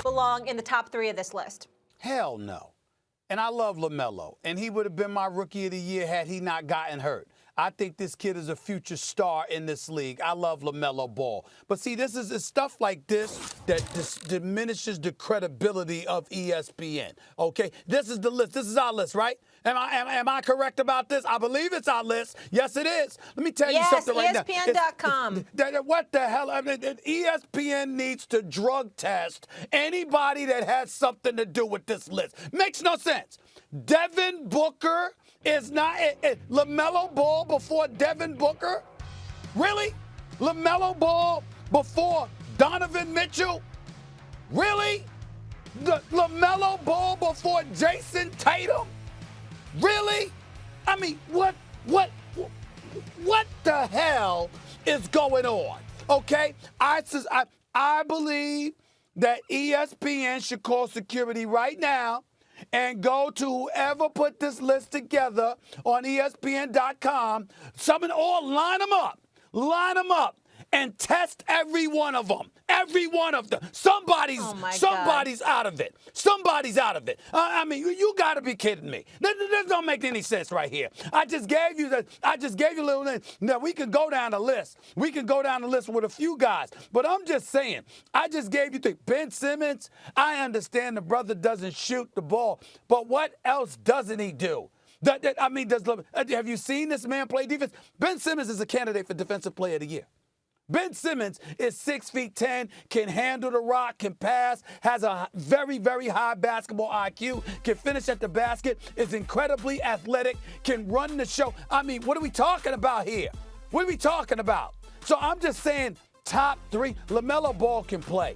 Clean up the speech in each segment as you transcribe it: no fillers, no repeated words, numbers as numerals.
belong in the top 3 of this list? Hell no. And I love LaMelo, and he would have been my rookie of the year had he not gotten hurt. I think this kid is a future star in this league. I love LaMelo Ball. But see, this is stuff like this that diminishes the credibility of ESPN, okay? This is the list. This is our list, right? Am I correct about this? I believe it's our list. Yes, it is. Let me tell you something right now. Yes, ESPN.com. What the hell? I mean, ESPN needs to drug test anybody that has something to do with this list. Makes no sense. Devin Booker is not LaMelo Ball before Devin Booker? Really? LaMelo Ball before Donovan Mitchell? Really? LaMelo Ball before Jason Tatum? Really? I mean, what the hell is going on? Okay? I believe that ESPN should call security right now and go to whoever put this list together on ESPN.com. Line them up, and test every one of them. Every one of them. Somebody's out of it. Somebody's out of it. I mean, you got to be kidding me. This don't make any sense right here. I just gave you a little thing. Now, we can go down the list. We can go down the list with a few guys. But I'm just saying, I just gave you Ben Simmons. I understand the brother doesn't shoot the ball. But what else doesn't he do? Have you seen this man play defense? Ben Simmons is a candidate for Defensive Player of the Year. Ben Simmons is 6'10", can handle the rock, can pass, has a very, very high basketball IQ, can finish at the basket, is incredibly athletic, can run the show. I mean, what are we talking about here? What are we talking about? So I'm just saying top 3. LaMelo Ball can play.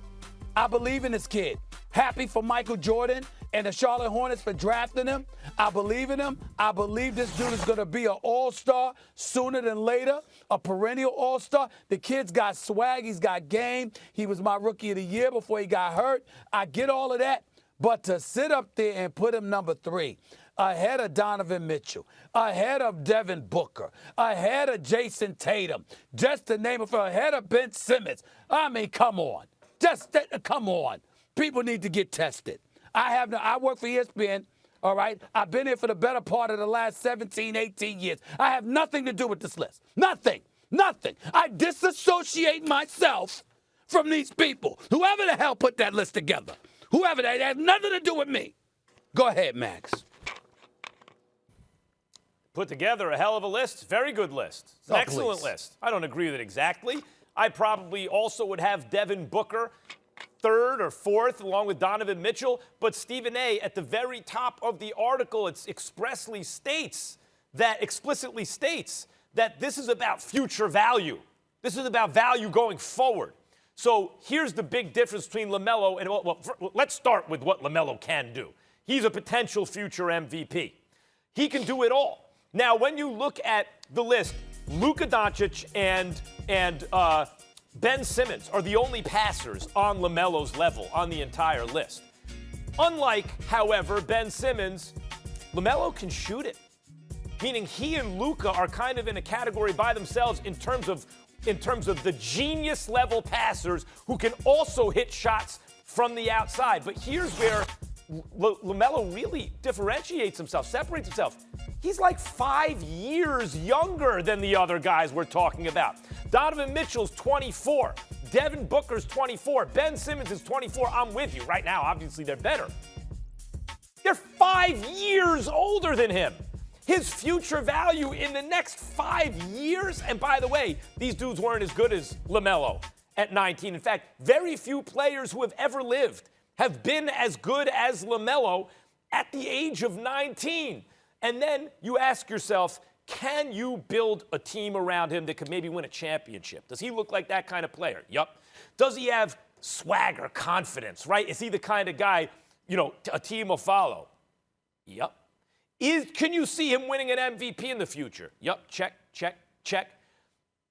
I believe in this kid. Happy for Michael Jordan and the Charlotte Hornets for drafting him. I believe in him. I believe this dude is going to be an all-star sooner than later, a perennial all-star. The kid's got swag. He's got game. He was my rookie of the year before he got hurt. I get all of that. But to sit up there and put him number 3, ahead of Donovan Mitchell, ahead of Devin Booker, ahead of Jason Tatum, just to name it, ahead of Ben Simmons. I mean, come on. Come on. People need to get tested. I work for ESPN, all right? I've been here for the better part of the last 17, 18 years. I have nothing to do with this list. Nothing. I disassociate myself from these people. Whoever the hell put that list together. Whoever, that has nothing to do with me. Go ahead, Max. Put together a hell of a list. Very good list. It's an excellent list. I don't agree with it exactly. I probably also would have Devin Booker 3rd or 4th, along with Donovan Mitchell. But Stephen A., at the very top of the article, it explicitly states that this is about future value. This is about value going forward. So here's the big difference between LaMelo and, well, let's start with what LaMelo can do. He's a potential future MVP. He can do it all. Now, when you look at the list, Luka Doncic and Ben Simmons are the only passers on LaMelo's level on the entire list. Unlike, however, Ben Simmons, LaMelo can shoot it. Meaning he and Luka are kind of in a category by themselves in terms of the genius level passers who can also hit shots from the outside. But here's where LaMelo really differentiates himself, separates himself. He's like 5 years younger than the other guys we're talking about. Donovan Mitchell's 24. Devin Booker's 24. Ben Simmons is 24. I'm with you. Right now, obviously, they're better. They're 5 years older than him. His future value in the next 5 years, and by the way, these dudes weren't as good as LaMelo at 19. In fact, very few players who have ever lived have been as good as LaMelo at the age of 19. And then you ask yourself, can you build a team around him that could maybe win a championship? Does he look like that kind of player? Yup. Does he have swagger, confidence, right? Is he the kind of guy, a team will follow? Yup. Can you see him winning an MVP in the future? Yup. Check, check, check.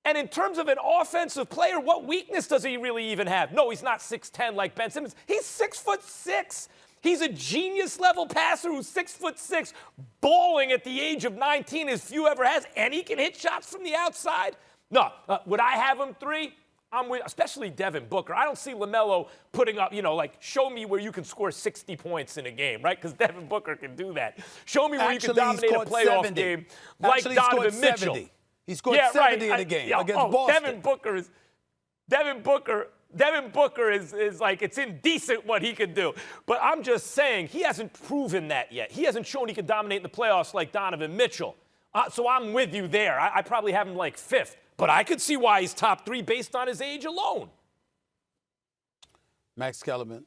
And in terms of an offensive player, what weakness does he really even have? No, he's not 6'10" like Ben Simmons. He's 6'6". He's a genius-level passer who's 6'6", balling at the age of 19 as few ever has, and he can hit shots from the outside. No, would I have him 3? I'm with, especially Devin Booker. I don't see LaMelo putting up, like, show me where you can score 60 points in a game, right? Because Devin Booker can do that. Show me where you can dominate a playoff 70. game like Donovan Mitchell. He scored 70 in a game against Boston. Devin Booker is like, it's indecent what he can do. But I'm just saying, he hasn't proven that yet. He hasn't shown he can dominate in the playoffs like Donovan Mitchell. So I'm with you there. I probably have him like 5th. But I could see why he's top 3 based on his age alone. Max Kellerman,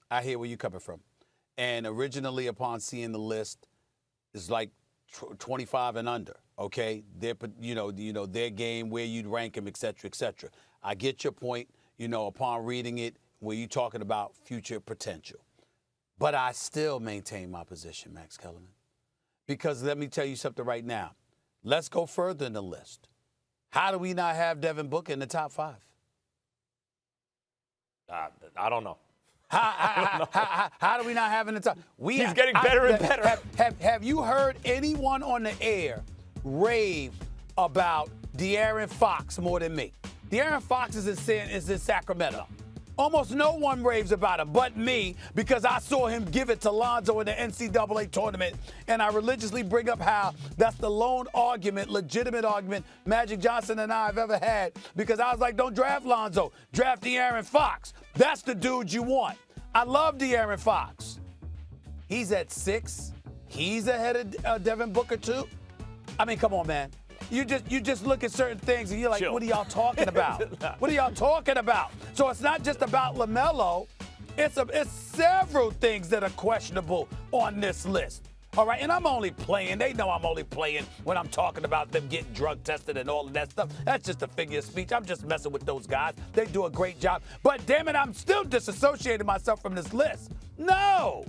I hear where you're coming from. And originally, upon seeing the list, it's like 25 and under, okay? Their game, where you'd rank them, et cetera, et cetera. I get your point, upon reading it, where you're talking about future potential. But I still maintain my position, Max Kellerman. Because let me tell you something right now. Let's go further in the list. How do we not have Devin Booker in the top 5? I don't know. How do we not have him in the top? He's getting better and better. Have you heard anyone on the air rave about De'Aaron Fox more than me? De'Aaron Fox is in Sacramento. Almost no one raves about him but me, because I saw him give it to Lonzo in the NCAA tournament, and I religiously bring up how that's the lone argument, legitimate argument, Magic Johnson and I have ever had, because I was like, don't draft Lonzo, draft De'Aaron Fox. That's the dude you want. I love De'Aaron Fox. He's at 6. He's ahead of Devin Booker too. I mean, come on, man. You just look at certain things and you're like, what are y'all talking about? What are y'all talking about? So it's not just about LaMelo. It's several things that are questionable on this list. All right, and I'm only playing. They know I'm only playing when I'm talking about them getting drug tested and all of that stuff. That's just a figure of speech. I'm just messing with those guys. They do a great job. But damn it, I'm still disassociating myself from this list. No.